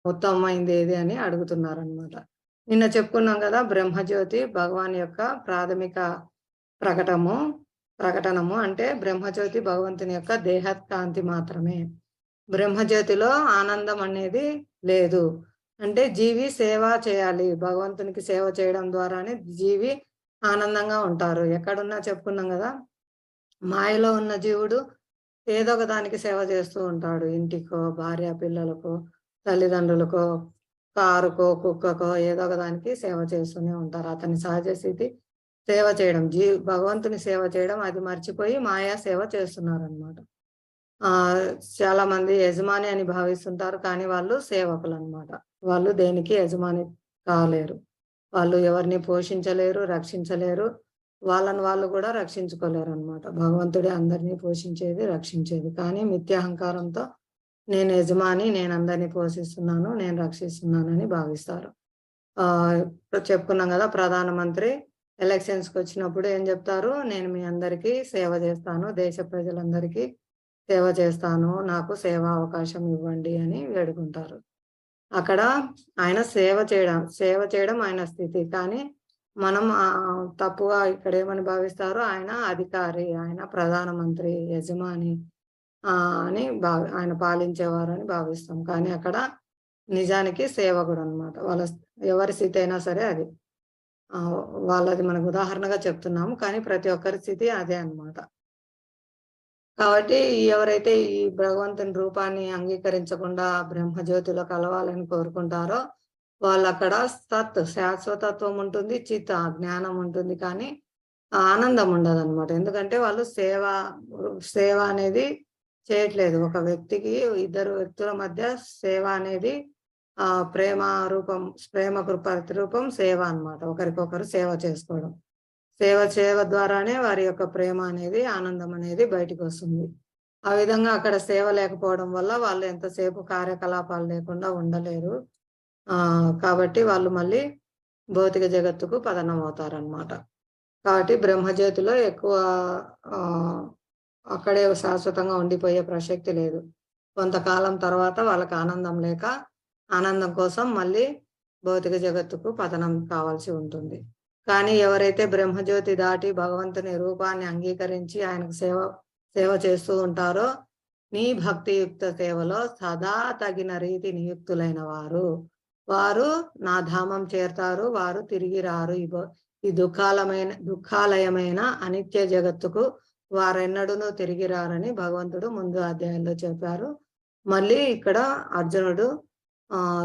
ఉత్తమమైంది ఏది అని అడుగుతున్నారనమాట. నిన్న చెప్పుకున్నాం గదా! బ్రహ్మజ్యోతి భగవాన్ యొక్క ప్రాథమిక ప్రకటము ప్రకటనము అంటే బ్రహ్మజ్యోతి భగవంతుని యొక్క దేహకాంతి మాత్రమే. బ్రహ్మజ్యోతిలో ఆనందం అనేది లేదు. అంటే జీవి సేవ చేయాలి. భగవంతునికి సేవ చేయడం ద్వారానే జీవి ఆనందంగా ఉంటారు. ఎక్కడున్నా చెప్పుకున్నాం గదా! మాయలో ఉన్న జీవుడు ఏదో ఒక దానికి సేవ చేస్తూ ఉంటాడు. ఇంటికో, భార్య పిల్లలకో, తల్లిదండ్రులకో, కారుకో, కుక్కకో ఏదో ఒక దానికి సేవ చేస్తూనే ఉంటారు. అతని సహజ స్థితి సేవ చేయడం. భగవంతుని సేవ చేయడం అది మర్చిపోయి మాయా సేవ చేస్తున్నారనమాట. ఆహ్, చాలా మంది యజమాని అని భావిస్తుంటారు. కానీ వాళ్ళు సేవకులనమాట. వాళ్ళు దేనికి యజమాని కాలేరు. వాళ్ళు ఎవరిని పోషించలేరు, రక్షించలేరు. వాళ్ళని వాళ్ళు కూడా రక్షించుకోలేరనమాట. భగవంతుడే అందరిని పోషించేది, రక్షించేది. కానీ మిథ్యాహంకారంతో నేను యజమాని, నేనందరిని పోషిస్తున్నాను, నేను రక్షిస్తున్నానని భావిస్తారు. ఇప్పుడు చెప్పుకున్నాం గదా! ప్రధానమంత్రి ఎలక్షన్స్‌కొచ్చినప్పుడు ఏం జెప్తారు? నేను మీ అందరికీ సేవ జేస్తాను. దేశ ప్రజలందరికీ సేవ చేస్తాను. నాకు సేవా అవకాశం ఇవ్వండి అని వేడుకుంటారు. అక్కడ ఆయన సేవ చేయడం ఆయన స్థితి. కానీ మనం తప్పుగా ఇక్కడేమని భావిస్తారు? ఆయన అధికారి, ఆయన ప్రధానమంత్రి, యజమాని అని ఆయన పాలించేవారని భావిస్తాం. కానీ అక్కడ నిజానికి సేవకుడనమాట. ఎవరి స్థితి అయినా సరే అది. వాళ్ళది మనకు ఉదాహరణగా చెప్తున్నాము. కానీ ప్రతి ఒక్కరి స్థితి అదే అన్నమాట. కాబట్టి ఎవరైతే ఈ భగవంతుని రూపాన్ని అంగీకరించకుండా బ్రహ్మజ్యోతిలో కలవాలని కోరుకుంటారో, వాళ్ళక్కడ శాశ్వతత్వం ఉంటుంది. జ్ఞానం ఉంటుంది. కానీ ఆనందం ఉండదనమాట. ఎందుకంటే వాళ్ళు సేవ అనేది చేయట్లేదు. ఒక వ్యక్తికి ఇద్దరు వ్యక్తుల మధ్య సేవ అనేది ప్రేమకు ప్రతిరూపం సేవ అన్నమాట. ఒకరికొకరు సేవ చేసుకోవడం. సేవ ద్వారానే వారి యొక్క ప్రేమ అనేది, ఆనందం అనేది బయటికొస్తుంది. ఆ విధంగా అక్కడ సేవ లేకపోవడం వల్ల వాళ్ళు ఎంతసేపు కార్యకలాపాలు లేకుండా ఉండలేరు. కాబట్టి వాళ్ళు మళ్ళీ భౌతిక జగత్తుకు పతనమవుతారనమాట. కాబట్టి బ్రహ్మజ్యోతిలో ఎక్కువ ఆహ్, అక్కడే శాశ్వతంగా ఉండిపోయే ప్రసక్తి లేదు. కొంతకాలం తర్వాత వాళ్ళకి ఆనందం లేక, ఆనందం కోసం మళ్ళీ భౌతిక జగత్తుకు పతనం కావాల్సి ఉంటుంది. కానీ ఎవరైతే బ్రహ్మజ్యోతి దాటి భగవంతుని రూపాన్ని అంగీకరించి ఆయనకు సేవ చేస్తూ ఉంటారో, నీ భక్తియుక్త సేవలో సదా తగిన రీతి నియుక్తులైన వారు నా ధామం చేరతారు. వారు తిరిగి రారు. ఈ దుఃఖాలయమైన అనిత్య జగత్తుకు వారెన్నడూను తిరిగి రారని భగవంతుడు ముందు అధ్యాయంలో చెప్పారు. మళ్ళీ ఇక్కడ అర్జునుడు